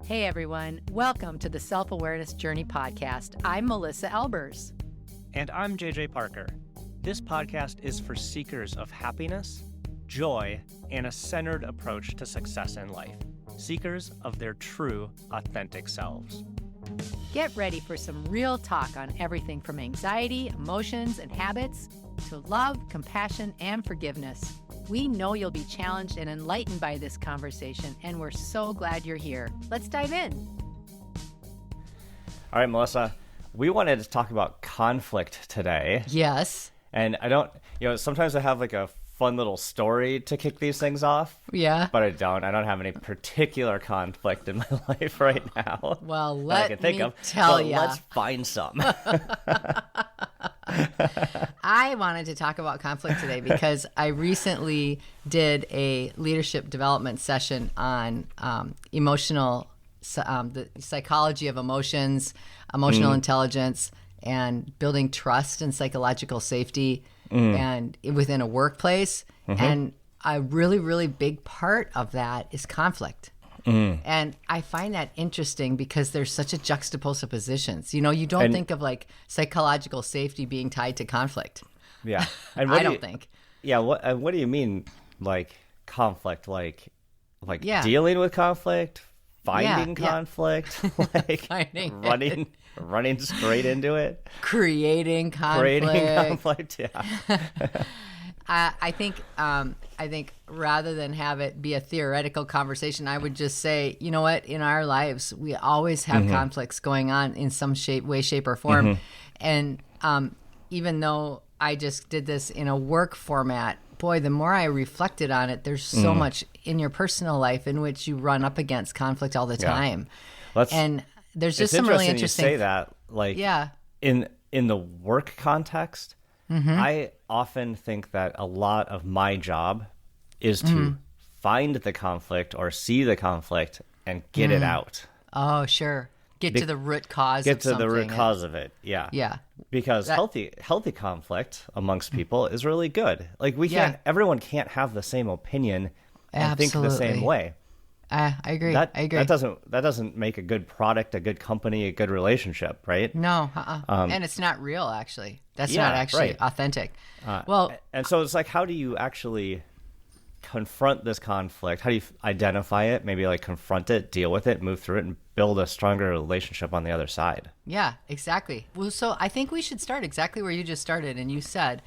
Hey everyone, welcome to the Self-Awareness Journey podcast. I'm Melissa Albers. And I'm JJ Parker. This podcast is for seekers of happiness, joy, and a centered approach to success in life. Seekers of their true, authentic selves. Get ready for some real talk on everything from anxiety, emotions, and habits to love, compassion, and forgiveness. We know you'll be challenged and enlightened by this conversation, and we're so glad you're here. Let's dive in. All right, Melissa, we wanted to talk about conflict today. Yes. And sometimes I have like a fun little story to kick these things off. Yeah. But I don't have any particular conflict in my life right now. Well, let me tell you. Let's find some. I wanted to talk about conflict today because I recently did a leadership development session on the psychology of emotions, emotional intelligence, and building trust and psychological safety and within a workplace. And a really, really big part of that is conflict. And I find that interesting because there's such a juxtaposition of positions. You know, you don't think of like psychological safety being tied to conflict. Yeah. And I don't think. Yeah. What do you mean, like conflict? Like Yeah. dealing with conflict, finding conflict, like Finding running straight into it, creating conflict. Yeah. I think rather than have it be a theoretical conversation, I would just say, you know what? In our lives, we always have conflicts going on in some way, shape, or form. And even though I just did this in a work format, boy, the more I reflected on it, there's so much in your personal life in which you run up against conflict all the time. And there's just some really interesting. You say that, like, in the work context. I often think that a lot of my job is to find the conflict or see the conflict and get it out. Oh, sure. Get to the root cause of something. Get to the root cause of it, yeah. Yeah. Because healthy conflict amongst people is really good. Like everyone can't have the same opinion and think the same way. I agree. I agree. That doesn't make a good product, a good company, a good relationship, right? No, and it's not real. Actually, that's not actually authentic. And so it's like, how do you actually confront this conflict? How do you identify it? Maybe like confront it, deal with it, move through it, and build a stronger relationship on the other side. Yeah, exactly. Well, so I think we should start exactly where you just started, and you said,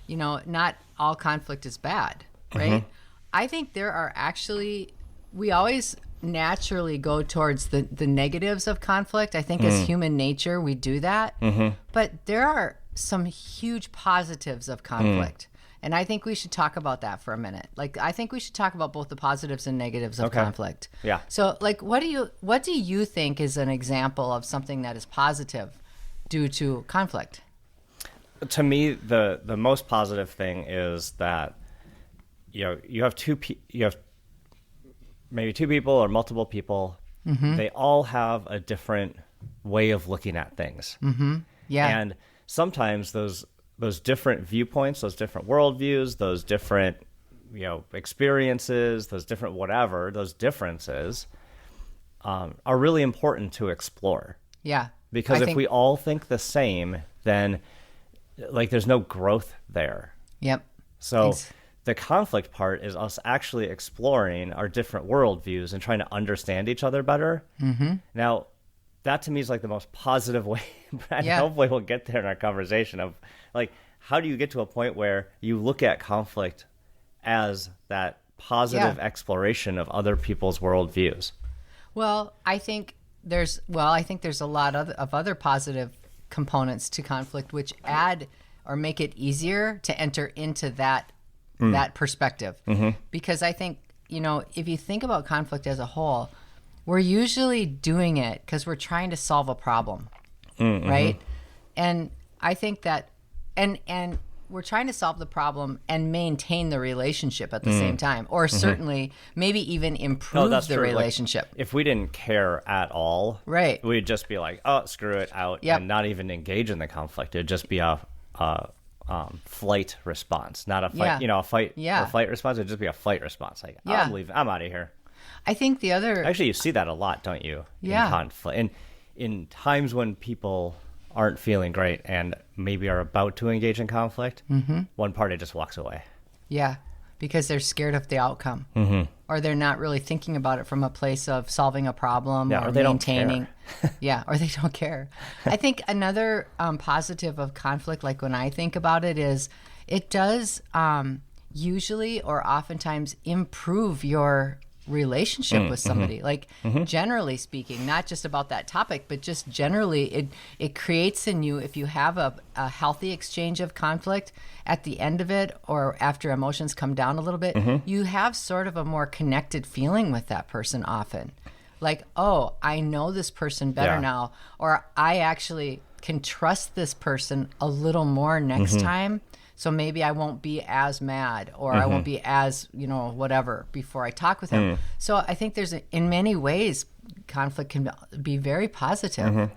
not all conflict is bad, right? I think there are actually. We always naturally go towards the negatives of conflict. I think as human nature, we do that. But there are some huge positives of conflict. And I think we should talk about that for a minute. Like, I think we should talk about both the positives and negatives of conflict. Yeah. So, like, what do you think is an example of something that is positive due to conflict? To me, the most positive thing is that, you have maybe two people or multiple people, they all have a different way of looking at things. Yeah. And sometimes those different viewpoints, those different worldviews, those different, experiences, those different whatever, those differences are really important to explore. Yeah. Because if we all think the same, then like there's no growth there. Yep. So the conflict part is us actually exploring our different worldviews and trying to understand each other better. Now, that to me is like the most positive way. And hopefully we'll get there in our conversation of like, how do you get to a point where you look at conflict as that positive exploration of other people's worldviews? Well, I think there's a lot of other positive components to conflict, which add or make it easier to enter into that perspective. Because I think, if you think about conflict as a whole, we're usually doing it because we're trying to solve a problem, right? And I think that, and we're trying to solve the problem and maintain the relationship at the same time, or certainly maybe even improve the relationship. Like, if we didn't care at all, right, we'd just be like, oh, screw it out, and not even engage in the conflict. It'd just be a flight response, not a fight. A fight or flight response would just be a flight response. Like, I'm leaving. I'm out of here. I think the other... Actually, you see that a lot, don't you? Yeah. In conflict. And in times when people aren't feeling great and maybe are about to engage in conflict, one party just walks away. Yeah, because they're scared of the outcome. Or they're not really thinking about it from a place of solving a problem or they maintaining. Don't care. Yeah, or they don't care. I think another positive of conflict, like when I think about it, is it does usually or oftentimes improve your relationship with somebody. Like generally speaking, not just about that topic, but just generally, it creates in you, if you have a healthy exchange of conflict at the end of it or after emotions come down a little bit, you have sort of a more connected feeling with that person often. Like, oh, I know this person better now, or I actually can trust this person a little more next time. So maybe I won't be as mad, or I won't be as, whatever, before I talk with him. So I think in many ways, conflict can be very positive.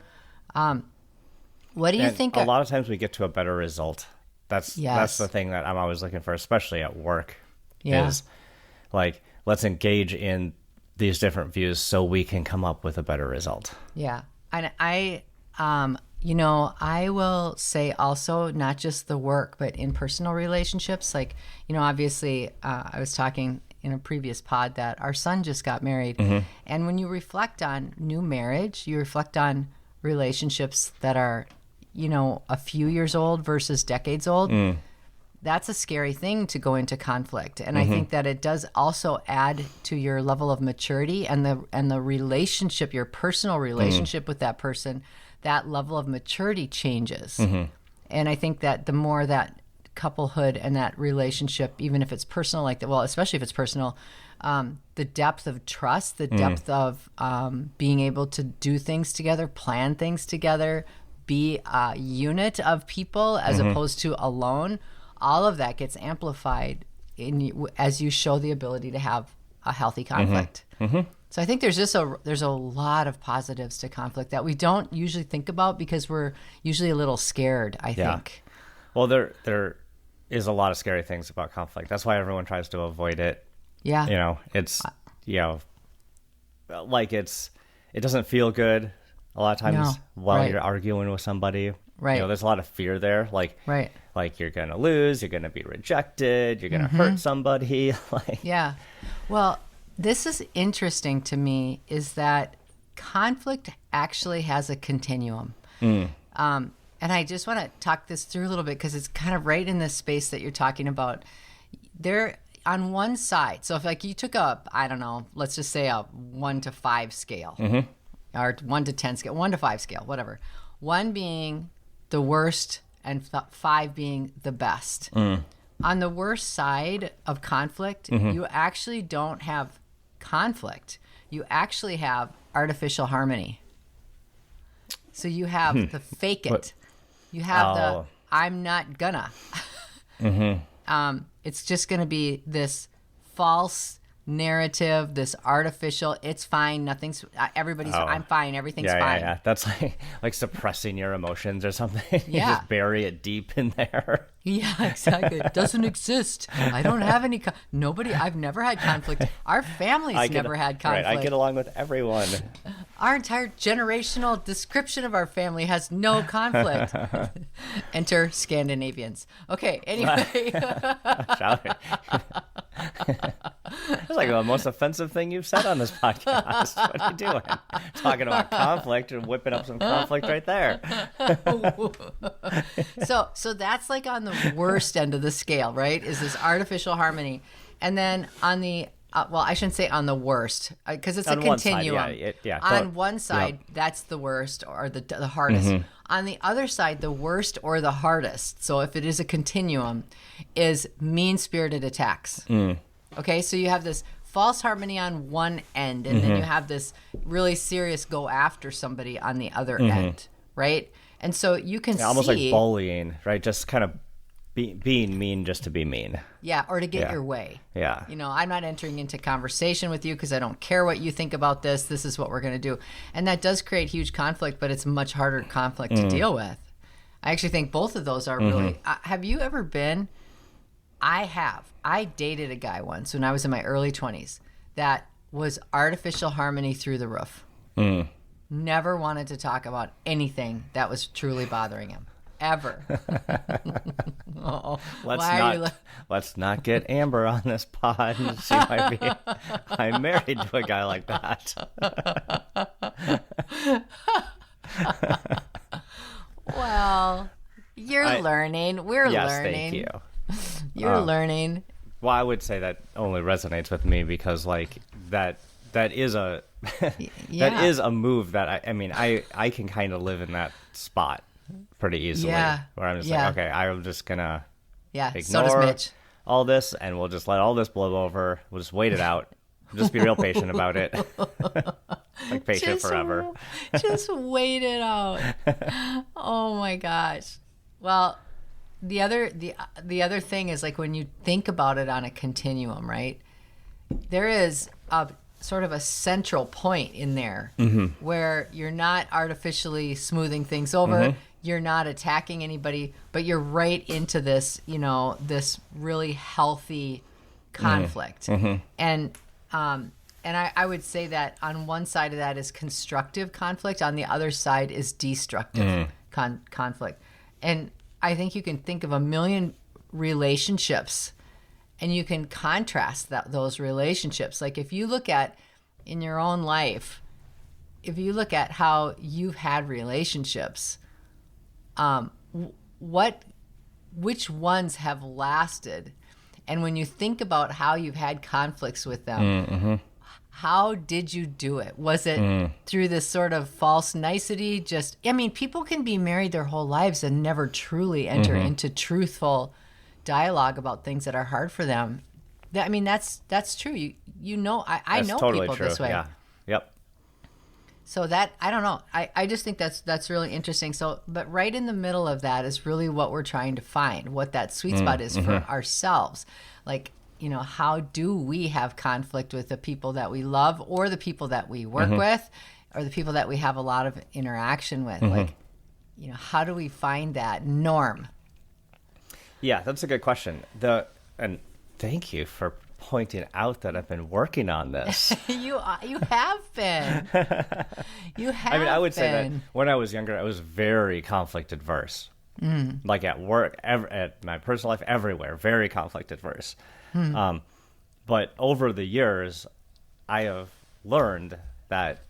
What do you think? A lot of times we get to a better result. That's the thing that I'm always looking for, especially at work, is like, let's engage in these different views so we can come up with a better result. Yeah. And I will say also, not just the work, but in personal relationships. Like, obviously, I was talking in a previous pod that our son just got married. And when you reflect on new marriage, you reflect on relationships that are, a few years old versus decades old. That's a scary thing to go into conflict. And I think that it does also add to your level of maturity and the relationship, your personal relationship with that person. That level of maturity changes. And I think that the more that couplehood and that relationship, even if it's personal like that, well, especially if it's personal, the depth of trust, the depth of being able to do things together, plan things together, be a unit of people as opposed to alone, all of that gets amplified as you show the ability to have a healthy conflict. So I think there's a lot of positives to conflict that we don't usually think about because we're usually a little scared, I think. Well, there is a lot of scary things about conflict. That's why everyone tries to avoid it. Yeah. It's it doesn't feel good a lot of times while you're arguing with somebody. Right. There's a lot of fear there. Like you're going to lose, you're going to be rejected, you're going to hurt somebody. Well, this is interesting to me, is that conflict actually has a continuum. And I just want to talk this through a little bit because it's kind of right in this space that you're talking about. There, on one side, so if you took let's just say a 1 to 5 scale, or 1 to 10 scale, 1 to 5 scale, whatever. 1 being the worst and 5 being the best. On the worst side of conflict, you actually don't have conflict. You actually have artificial harmony. So you have the fake it. You have the I'm not gonna. It's just going to be this false narrative, this artificial, it's fine, everybody's, I'm fine, everything's fine. Yeah. That's like suppressing your emotions or something. You just bury it deep in there. Yeah, exactly. It doesn't exist. I don't have any, I've never had conflict. Our family's never had conflict. Right, I get along with everyone. Our entire generational description of our family has no conflict. Enter Scandinavians. Okay, anyway. That's like the most offensive thing you've said on this podcast. What are you doing? Talking about conflict and whipping up some conflict right there. So that's like on the worst end of the scale, right? Is this artificial harmony. And then on the, I shouldn't say on the worst, because it's a continuum. On one side, that's the worst or the hardest. On the other side, the worst or the hardest, so if it is a continuum, is mean-spirited attacks. Okay, so you have this false harmony on one end, and then you have this really serious go after somebody on the other end, right? And so you can see... almost like bullying, right? Just kind of being mean just to be mean. Yeah, or to get your way. Yeah. I'm not entering into conversation with you because I don't care what you think about this. This is what we're going to do. And that does create huge conflict, but it's much harder conflict to deal with. I actually think both of those are really... have you ever been... I dated a guy once when I was in my early 20s that was artificial harmony through the roof. Never wanted to talk about anything that was truly bothering him. Ever. Let's not get Amber on this pod. She might be. I'm married to a guy like that. Well, you're learning. We're learning. Yes, thank you. You're learning. Well, I would say that only resonates with me because like that is a that is a move that I mean I can kind of live in that spot pretty easily. Where I'm just like, okay, I'm just gonna ignore so does Mitch. All this, and we'll just let all this blow over. We'll just wait it out. Just be real patient about it. Like patient forever. Just wait it out. Oh my gosh. Well, the other thing is like when you think about it on a continuum, right? There is a sort of a central point in there where you're not artificially smoothing things over. You're not attacking anybody, but you're right into this, this really healthy conflict. And I would say that on one side of that is constructive conflict. On the other side is destructive conflict. And I think you can think of a million relationships and you can contrast those relationships. Like if you look at in your own life, if you look at how you've had relationships, which ones have lasted? And when you think about how you've had conflicts with them, how did you do it? Was it through this sort of false nicety? People can be married their whole lives and never truly enter into truthful dialogue about things that are hard for them. That's true. I know totally people true. this way. Yeah. Yep. So that, I don't know. I just think that's really interesting. So, but right in the middle of that is really what we're trying to find, what that sweet spot is for ourselves. Like, how do we have conflict with the people that we love or the people that we work with or the people that we have a lot of interaction with? Like, how do we find that norm? Yeah, that's a good question. And thank you for pointing out that I've been working on this. You have been. I would say that when I was younger, I was very conflict adverse. Like at work, at my personal life, everywhere, very conflict adverse. But over the years, I have learned that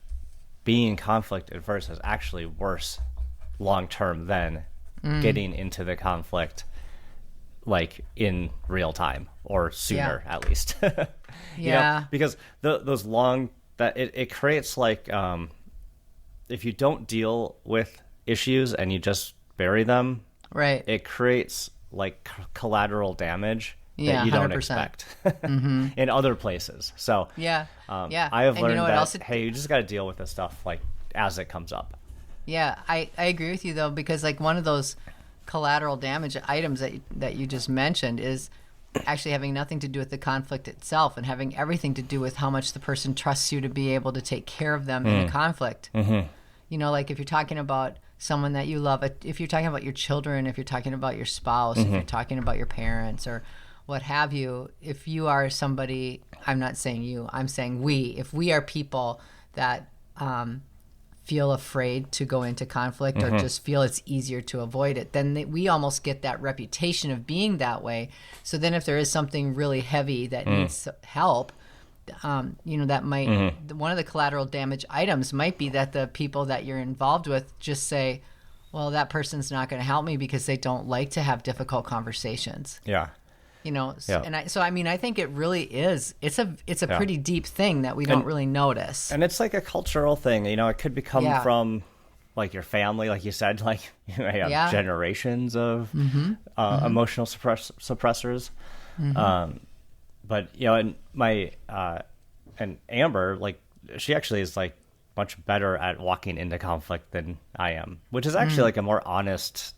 being conflict adverse is actually worse long term than getting into the conflict like in real time or sooner at least. Because those long that it creates like if you don't deal with issues and you just bury them, right, it creates like collateral damage that you 100%. Don't expect in other places. So I have learned that you just got to deal with this stuff like as it comes up. Yeah, I agree with you though, because like one of those collateral damage items that you just mentioned is actually having nothing to do with the conflict itself and having everything to do with how much the person trusts you to be able to take care of them in a conflict. Like if you're talking about someone that you love, if you're talking about your children, if you're talking about your spouse, if you're talking about your parents or what have you, if you are somebody, I'm not saying you, I'm saying if we are people that feel afraid to go into conflict or just feel it's easier to avoid it, then we almost get that reputation of being that way. So then if there is something really heavy that needs help, that might, one of the collateral damage items might be that the people that you're involved with just say, well, that person's not going to help me because they don't like to have difficult conversations. Yeah. And I think it really is. It's a pretty deep thing that we don't really notice. And it's like a cultural thing. It could become from like your family, like you said, like you have generations of emotional suppressors. But and my and Amber, like she actually is like much better at walking into conflict than I am, which is actually like a more honest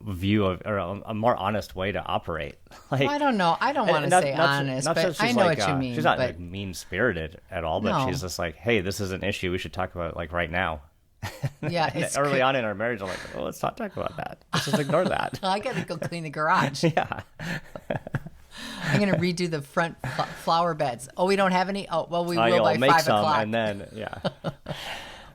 view of, or a more honest way to operate. Like, well, I don't know. I don't want to say honest, but I know what you mean. She's not like mean spirited at all, but she's just like, hey, this is an issue we should talk about like right now. Yeah, it's early on in our marriage, I'm like, well, let's not talk about that. Let's just ignore that. I got to go clean the garage. Yeah. I'm going to redo the front flower beds. Oh, we don't have any? Oh, well, we will by make 5 some, o'clock. and then, yeah.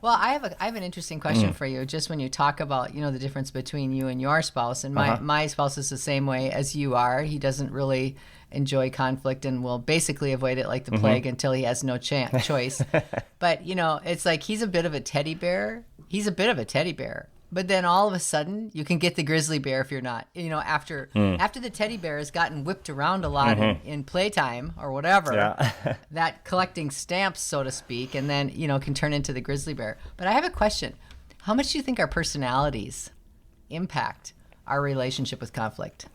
Well, I have an interesting question for you. Just when you talk about, the difference between you and your spouse, and my spouse is the same way as you are. He doesn't really enjoy conflict and will basically avoid it like the plague until he has no choice. But it's like he's a bit of a teddy bear. But then all of a sudden, you can get the grizzly bear if you're not. After the teddy bear has gotten whipped around a lot in playtime or whatever, that collecting stamps, so to speak, and then, can turn into the grizzly bear. But I have a question. How much do you think our personalities impact our relationship with conflict?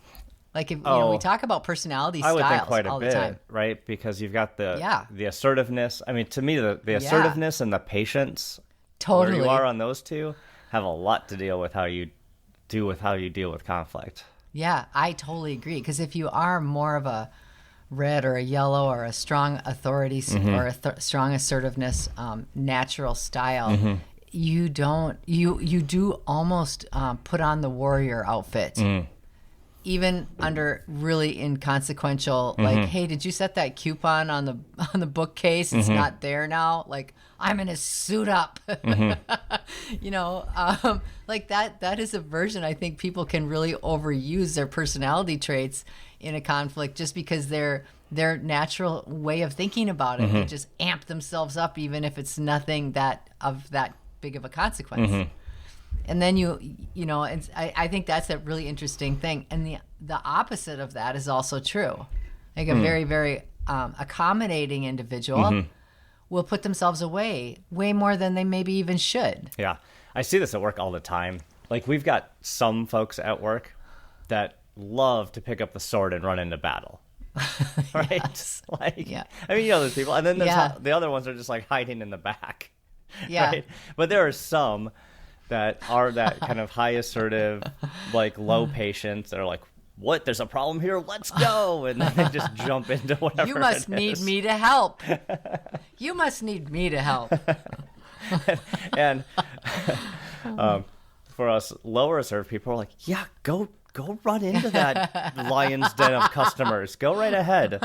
Like, if we talk about personality styles I would think quite a all bit, the time. right? Because you've got the assertiveness. I mean, to me, the assertiveness and the patience, totally, where you are on those two, have a lot to deal with how you deal with conflict. Yeah, I totally agree. Because if you are more of a red or a yellow or a strong authority or a strong assertiveness natural style, you do almost put on the warrior outfit. Even under really inconsequential, like, hey, did you set that coupon on the bookcase? It's not there now. Like, I'm gonna suit up. Like that is a version I think people can really overuse their personality traits in a conflict just because their natural way of thinking about it. They just amp themselves up even if it's nothing that big of a consequence. And then and I think that's a really interesting thing. And the opposite of that is also true. Like a very, very accommodating individual will put themselves away way more than they maybe even should. Yeah. I see this at work all the time. Like, we've got some folks at work that love to pick up the sword and run into battle. Right? Yes. Like, I mean, there's people. And then the other ones are just like hiding in the back. Yeah. Right? But there are some that are that kind of high assertive, like low patience. They're like, what? There's a problem here? Let's go. And then they just jump into whatever. You must need me to help. You must need me to help. And for us lower assertive people are like, yeah, go run into that lion's den of customers. Go right ahead.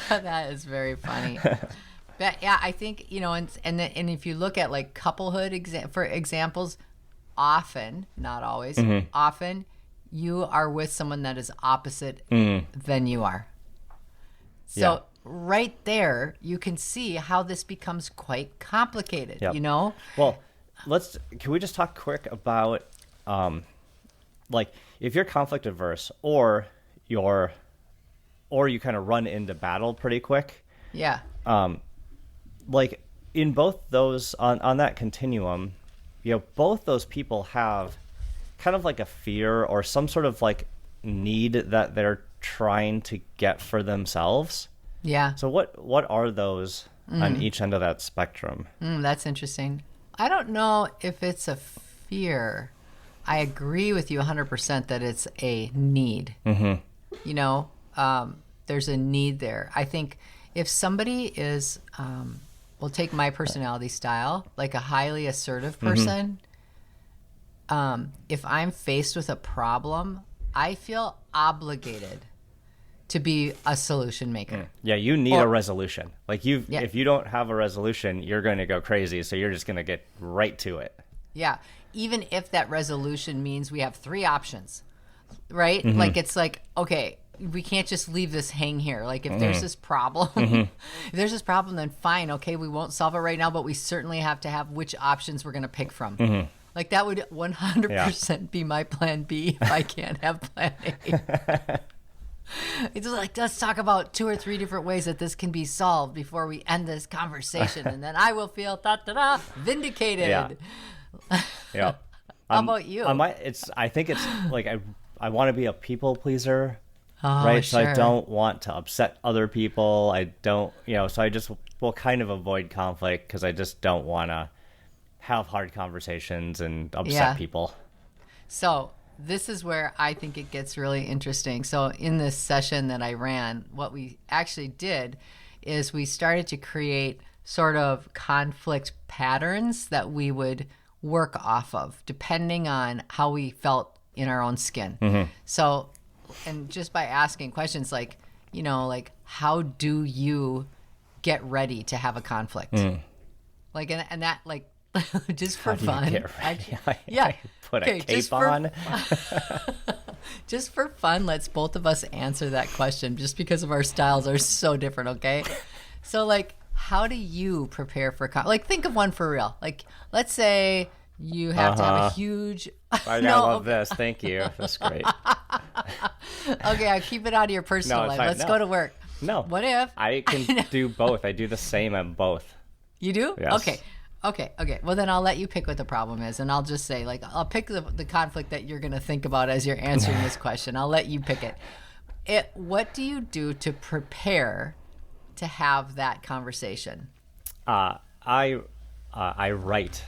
That is very funny. But yeah, I think, and if you look at like couplehood for examples, often, not always, often you are with someone that is opposite than you are. So right there, you can see how this becomes quite complicated, Well, can we just talk quick about, like, if you're conflict averse or you kind of run into battle pretty quick. Yeah. Like, in both those, on that continuum, both those people have kind of like a fear or some sort of like need that they're trying to get for themselves. Yeah. So what are those on each end of that spectrum? That's interesting. I don't know if it's a fear. I agree with you 100% that it's a need. There's a need there. I think if somebody is, we'll take my personality style, like a highly assertive person, if I'm faced with a problem, I feel obligated to be a solution maker. Yeah, you need a resolution. Like if you don't have a resolution, you're going to go crazy. So you're just going to get right to it. Yeah, even if that resolution means we have 3 options, right? Like it's like, okay, we can't just leave this hang here. Like if there's this problem, then fine. Okay, we won't solve it right now, but we certainly have to have which options we're going to pick from. Like that would 100% be my plan B if I can't have plan A. It's like, let's talk about 2 or 3 different ways that this can be solved before we end this conversation. And then I will feel vindicated. Yeah. How about you? I think it's like, I want to be a people pleaser. Oh, right. Sure. So I don't want to upset other people. I don't, so I just will kind of avoid conflict because I just don't want to have hard conversations and upset people. So this is where I think it gets really interesting. So in this session that I ran, what we actually did is we started to create sort of conflict patterns that we would work off of depending on how we felt in our own skin. So, and just by asking questions like, like, how do you get ready to have a conflict? Like, and that, like, just for fun. Yeah. Put a cape on. Just for fun, let's both of us answer that question just because of our styles are so different, okay? So, like, how do you prepare for like, think of one for real. Like, let's say you have to have a huge... I love this. Thank you. That's great. Okay, I'll keep it out of your personal life. Let's go to work. No. What if... I can do both. I do the same at both. You do? Yes. Okay. Well, then I'll let you pick what the problem is, and I'll just say, like, I'll pick the conflict that you're going to think about as you're answering this question. I'll let you pick it. What do you do to prepare to have that conversation? I write.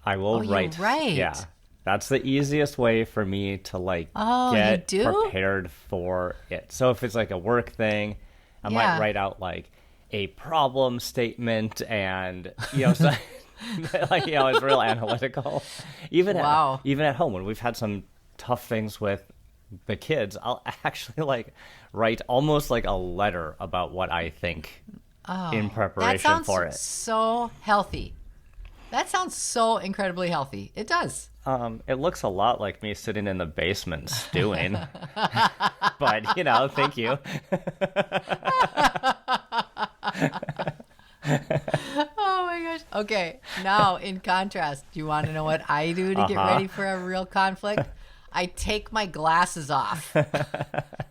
I will write. You write? Yeah. That's the easiest way for me to, like, get prepared for it. So if it's like a work thing, I might write out, like, a problem statement and, so, like, it's real analytical. Even at home, when we've had some tough things with the kids, I'll actually, like, write almost like a letter about what I think in preparation for it. That sounds so healthy. That sounds so incredibly healthy. It does. It looks a lot like me sitting in the basement stewing. But, thank you. Oh my gosh. Okay. Now, in contrast, do you want to know what I do to get ready for a real conflict? I take my glasses off.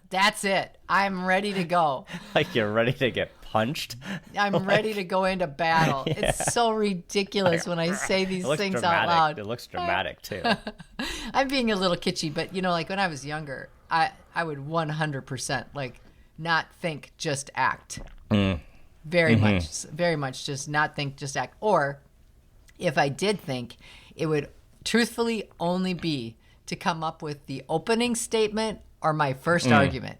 That's it. I'm ready to go. Like you're ready to get punched? I'm ready to go into battle. Yeah. It's so ridiculous when I say these things out loud. It looks dramatic, too. I'm being a little kitschy, but, like, when I was younger, I would 100%, like, not think, just act. Very much just not think, just act. Or if I did think, it would truthfully only be to come up with the opening statement or my first argument.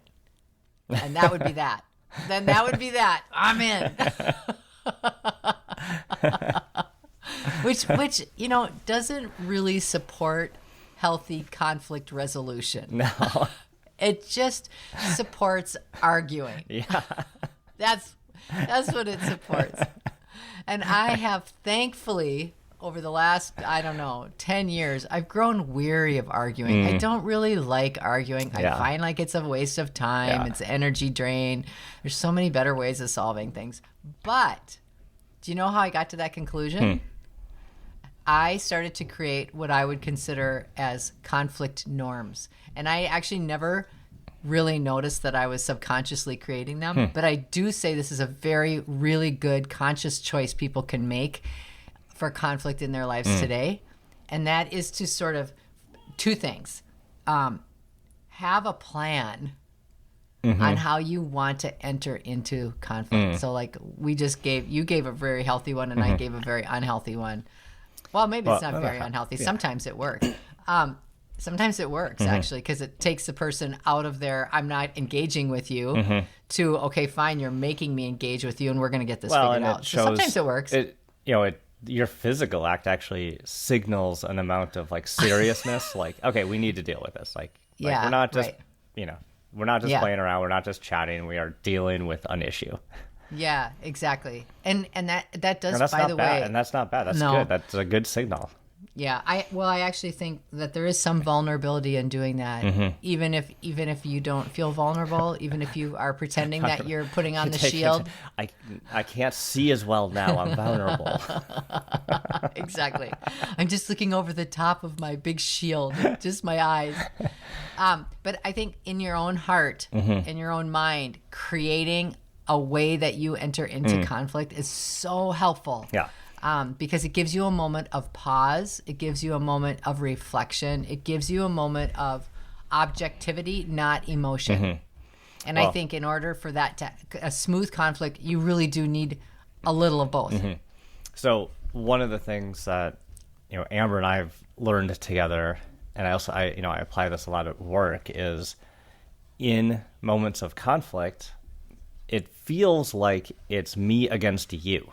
And that would be that. Then that would be that. I'm in. Which doesn't really support healthy conflict resolution. No. It just supports arguing. Yeah. That's what it supports. And I have, thankfully, over the last, 10 years, I've grown weary of arguing. I don't really like arguing. I find like it's a waste of time. It's energy drain. There's so many better ways of solving things. But do you know how I got to that conclusion? I started to create what I would consider as conflict norms. And I actually never really noticed that I was subconsciously creating them. But I do say this is a really good conscious choice people can make for conflict in their lives today. And that is to sort of two things. Have a plan on how you want to enter into conflict. So like you gave a very healthy one and I gave a very unhealthy one. Well, maybe it's not very unhealthy. Yeah. Sometimes it works. Sometimes it works, actually, because it takes the person out of their I'm not engaging with you to, okay, fine, you're making me engage with you and we're going to get this figured out. So sometimes it works. Your physical act actually signals an amount of like seriousness. Like, okay, we need to deal with this. Like we're not just, we're not just playing around. We're not just chatting. We are dealing with an issue. Yeah, exactly. And that does, by the way. And that's not bad. That's good. That's a good signal. Yeah, I actually think that there is some vulnerability in doing that, even if you don't feel vulnerable, even if you are pretending that you're putting on the shield. I can't see as well now. I'm vulnerable. Exactly. I'm just looking over the top of my big shield, just my eyes. But I think in your own heart, in your own mind, creating a way that you enter into conflict is so helpful. Yeah. Because it gives you a moment of pause. It gives you a moment of reflection. It gives you a moment of objectivity, not emotion. And I think in order for that a smooth conflict, you really do need a little of both. So one of the things that, Amber and I have learned together, and I apply this a lot at work, is in moments of conflict, it feels like it's me against you.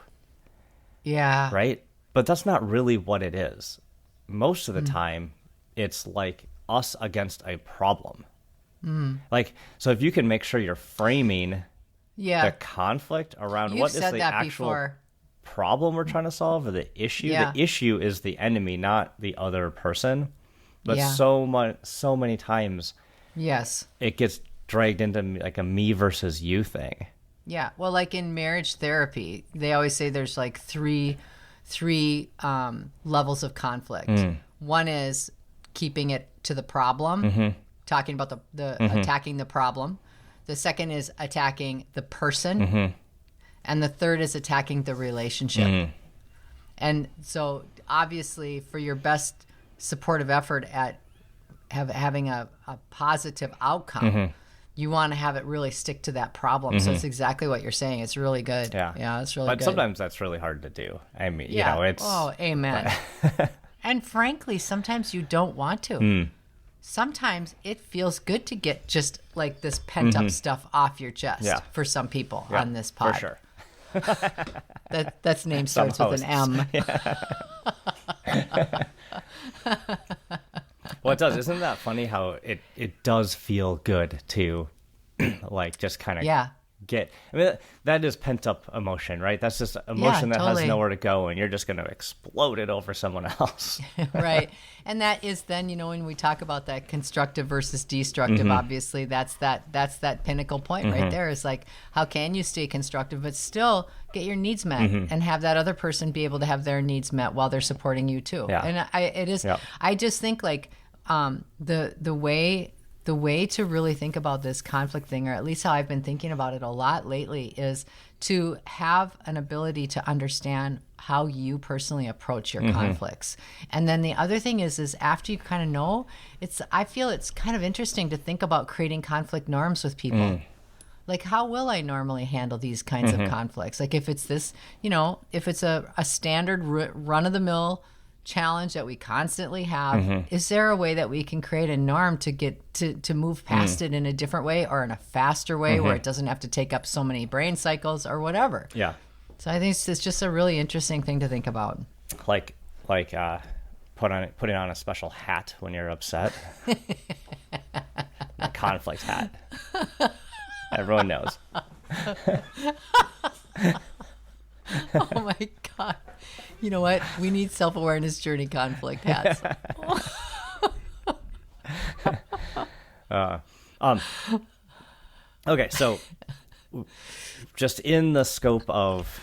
Yeah. Right? But that's not really what it is. Most of the time, it's like us against a problem. Like, so if you can make sure you're framing the conflict around what is the actual problem we're trying to solve, or the issue. The issue is the enemy, not the other person. But so many times, it gets dragged into like a me versus you thing. Yeah. Well, like in marriage therapy, they always say there's like three levels of conflict. One is keeping it to the problem, talking about the attacking the problem. The second is attacking the person. And the third is attacking the relationship. And so obviously for your best supportive effort at having a positive outcome, you want to have it really stick to that problem. So it's exactly what you're saying. It's really good. Yeah, it's really good. But sometimes that's really hard to do. I mean, you know, it's... Oh, amen. And frankly, sometimes you don't want to. Sometimes it feels good to get just like this pent up stuff off your chest for some people on this pod. For sure. That's name starts with an M. Well, it does. Isn't that funny how it does feel good to like just kind of get, I mean, that is pent up emotion, right? That's just emotion that has nowhere to go, and you're just going to explode it over someone else. Right. And that is then, you know, when we talk about that constructive versus destructive, obviously that's that pinnacle point right there, is like, how can you stay constructive but still get your needs met and have that other person be able to have their needs met while they're supporting you too. And I just think like the way to really think about this conflict thing, or at least how I've been thinking about it a lot lately, is to have an ability to understand how you personally approach your conflicts. And then the other thing is after you kind of know, I feel it's kind of interesting to think about creating conflict norms with people. Like, how will I normally handle these kinds of conflicts? Like, if it's this, you know, if it's a standard run-of-the-mill challenge that we constantly have, is there a way that we can create a norm to get to move past it in a different way, or in a faster way, where it doesn't have to take up so many brain cycles or whatever? So I think it's just a really interesting thing to think about. Like putting on a special hat when you're upset. A conflict hat. Everyone knows. Oh my God. You know what? We need self-awareness journey conflict hats. Okay, so just in the scope of,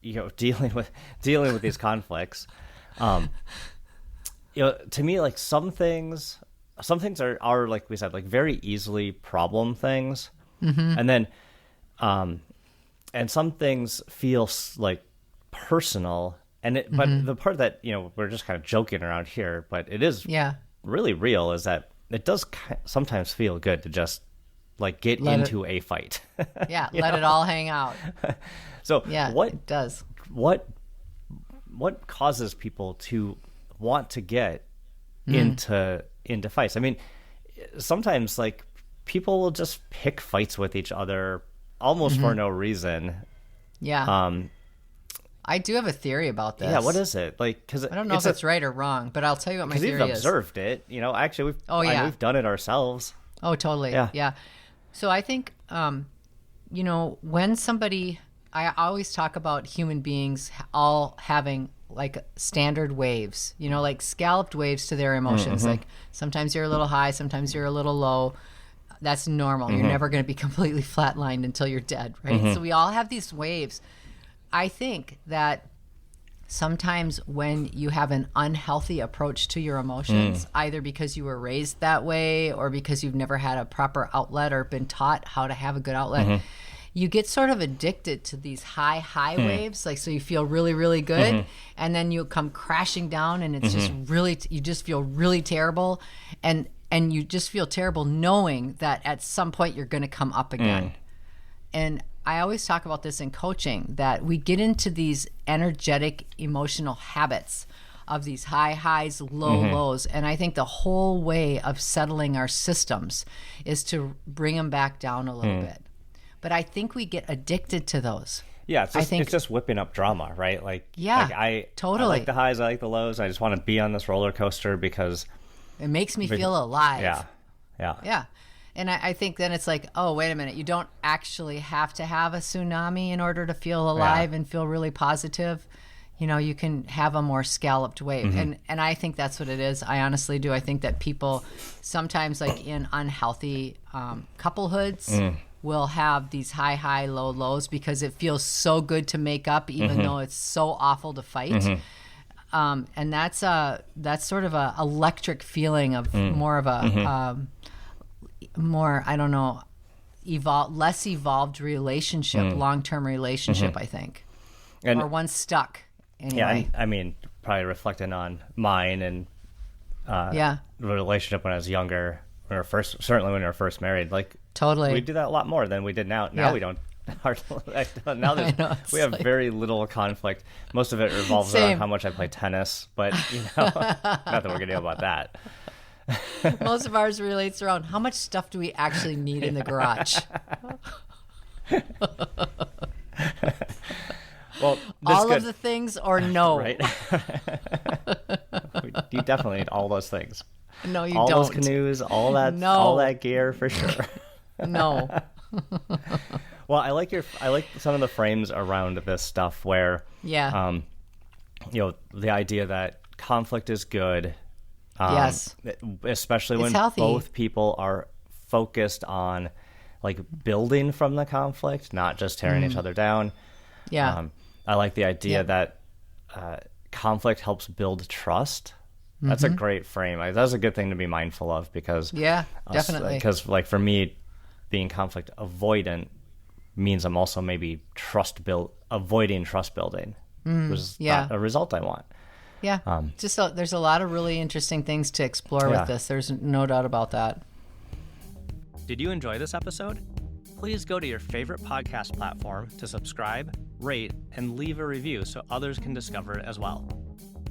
you know, dealing with these conflicts, you know, to me, like some things are like we said, like very easily problem things, and then and some things feel like personal, and but the part that, you know, we're just kind of joking around here, but it is really real, is that it does sometimes feel good to just like get into a fight. Let it all hang out. So what it does? What causes people to want to get into fights? I mean, sometimes like people will just pick fights with each other almost for no reason. I do have a theory about this. Yeah, what is it? Like, because I don't know if it's right or wrong, but I'll tell you what my theory is. Because you've observed it, you know. Actually, we've done it ourselves. Oh, totally. Yeah. So I think, you know, when somebody, I always talk about human beings all having like standard waves, you know, like scalloped waves to their emotions. Like sometimes you're a little high, sometimes you're a little low. That's normal. You're never going to be completely flatlined until you're dead, right? So we all have these waves. I think that sometimes when you have an unhealthy approach to your emotions, either because you were raised that way or because you've never had a proper outlet or been taught how to have a good outlet, you get sort of addicted to these high waves. Like, so you feel really, really good, and then you come crashing down, and it's just really, you just feel really terrible. And you just feel terrible knowing that at some point you're going to come up again. And I always talk about this in coaching, that we get into these energetic emotional habits of these high highs, low lows. And I think the whole way of settling our systems is to bring them back down a little bit. But I think we get addicted to those. Yeah, it's just whipping up drama, right? Like, I like the highs, I like the lows. I just want to be on this roller coaster because It makes me feel alive. Yeah. And I think then it's like, oh, wait a minute. You don't actually have to have a tsunami in order to feel alive and feel really positive. You know, you can have a more scalloped wave. And I think that's what it is. I honestly do. I think that people sometimes, like in unhealthy couplehoods, will have these high, low, lows because it feels so good to make up, even though it's so awful to fight. And that's sort of a electric feeling of more of a more, I don't know, less evolved relationship, long-term relationship, I think, or one stuck. Anyway. Yeah, I mean, probably reflecting on mine and the relationship when I was younger, certainly when we were first married. Like, totally, we do that a lot more than we did now. Now we don't. Now we have very little conflict. Most of it revolves around how much I play tennis, but not that we're gonna do about that. Most of ours relates around how much stuff do we actually need in the garage. Well, all of the things or no? Right. You definitely need all those things. No, you all don't. All those canoes, all that gear for sure. No. Well, I like some of the frames around this stuff where, the idea that conflict is good. Yes. Especially when healthy. Both people are focused on like building from the conflict, not just tearing each other down. Yeah. I like the idea that conflict helps build trust. That's a great frame. That's a good thing to be mindful of because definitely. Because like for me, being conflict avoidant means I'm also maybe avoiding trust building, which is not a result I want. Yeah. There's a lot of really interesting things to explore with this. There's no doubt about that. Did you enjoy this episode? Please go to your favorite podcast platform to subscribe, rate, and leave a review so others can discover it as well.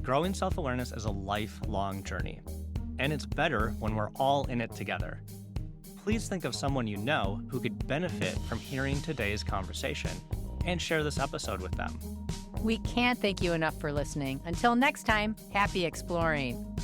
Growing self-awareness is a lifelong journey, and it's better when we're all in it together. Please think of someone you know who could benefit from hearing today's conversation and share this episode with them. We can't thank you enough for listening. Until next time, happy exploring.